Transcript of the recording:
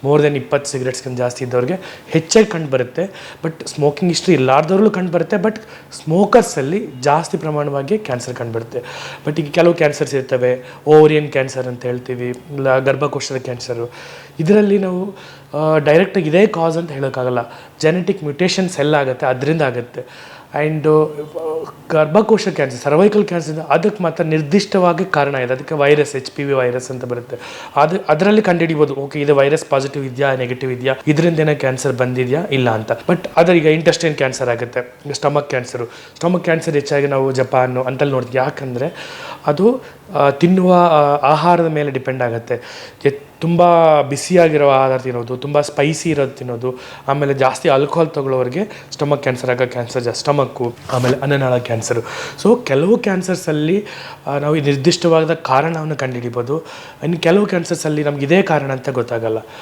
More than 20 ಸಿಗರೆಟ್ಸ್ಗಿಂತ ಜಾಸ್ತಿ ಇದ್ದವ್ರಿಗೆ ಹೆಚ್ಚಾಗಿ ಕಂಡು ಬರುತ್ತೆ. ಬಟ್ ಸ್ಮೋಕಿಂಗ್ ಹಿಸ್ಟ್ರಿ ಇಲ್ಲಾರ್ದವ್ರಲ್ಲೂ ಕಂಡು ಬರುತ್ತೆ. ಬಟ್ ಸ್ಮೋಕರ್ಸಲ್ಲಿ ಜಾಸ್ತಿ ಪ್ರಮಾಣವಾಗಿ ಕ್ಯಾನ್ಸರ್ ಕಂಡುಬರುತ್ತೆ. ಬಟ್ ಈಗ ಕೆಲವು ಕ್ಯಾನ್ಸರ್ಸ್ ಇರ್ತವೆ, ಓವರಿಯನ್ ಕ್ಯಾನ್ಸರ್ ಅಂತ ಹೇಳ್ತೀವಿ, ಇಲ್ಲ ಗರ್ಭಕೋಶದ ಕ್ಯಾನ್ಸರು. ಇದರಲ್ಲಿ ನಾವು ಡೈರೆಕ್ಟಾಗಿ ಇದೇ ಕಾಸ್ ಅಂತ ಹೇಳೋಕ್ಕಾಗಲ್ಲ. ಜೆನೆಟಿಕ್ ಮ್ಯುಟೇಷನ್ಸ್ ಎಲ್ಲ ಆಗುತ್ತೆ, ಅದರಿಂದ ಆಗುತ್ತೆ. ಆ್ಯಂಡು ಗರ್ಭಕೋಶ ಕ್ಯಾನ್ಸರ್, ಸರ್ವೈಕಲ್ ಕ್ಯಾನ್ಸರ್, ಅದಕ್ಕೆ ಮಾತ್ರ ನಿರ್ದಿಷ್ಟವಾಗಿ ಕಾರಣ ಇದೆ. ಅದಕ್ಕೆ ವೈರಸ್, HPV ವೈರಸ್ ಅಂತ ಬರುತ್ತೆ. ಅದರಲ್ಲಿ ಕಂಡುಹಿಡಿಬೋದು, ಓಕೆ ಇದು ವೈರಸ್ ಪಾಸಿಟಿವ್ ಇದೆಯಾ ನೆಗೆಟಿವ್ ಇದೆಯಾ, ಇದರಿಂದ ಏನೋ ಕ್ಯಾನ್ಸರ್ ಬಂದಿದೆಯಾ ಇಲ್ಲ ಅಂತ. ಬಟ್ ಈಗ ಇಂಟೆಸ್ಟೈನ್ ಕ್ಯಾನ್ಸರ್ ಆಗುತ್ತೆ, ಸ್ಟಮಕ್ ಕ್ಯಾನ್ಸರ್ ಹೆಚ್ಚಾಗಿ ನಾವು ಜಪಾನು ಅಂತಲ್ಲಿ ನೋಡ್ತೀವಿ. ಯಾಕಂದರೆ ಅದು ತಿನ್ನುವ ಆಹಾರದ ಮೇಲೆ ಡಿಪೆಂಡ್ ಆಗುತ್ತೆ. ತುಂಬ ಬಿಸಿಯಾಗಿರೋ ಆಹಾರ ತಿನ್ನೋದು, ತುಂಬ ಸ್ಪೈಸಿ ಇರೋದು ತಿನ್ನೋದು, ಆಮೇಲೆ ಜಾಸ್ತಿ ಆಲ್ಕೋಹಾಲ್ ತೊಗೊಳ್ಳೋರಿಗೆ ಸ್ಟಮಕ್ ಕ್ಯಾನ್ಸರ್ ಕ್ಯಾನ್ಸರ್ ಜಾಸ್ತಿ, ಸ್ಟಮಕ್ಕು, ಆಮೇಲೆ ಅನ್ನನಾಳ ಕ್ಯಾನ್ಸರು. ಸೊ ಕೆಲವು ಕ್ಯಾನ್ಸರ್ಸಲ್ಲಿ ನಾವು ನಿರ್ದಿಷ್ಟವಾದ ಕಾರಣವನ್ನು ಕಂಡುಹಿಡಿಬೋದು. ಇನ್ನು ಕೆಲವು ಕ್ಯಾನ್ಸರ್ಸಲ್ಲಿ ನಮ್ಗೆ ಇದೇ ಕಾರಣ ಅಂತ ಗೊತ್ತಾಗಲ್ಲ.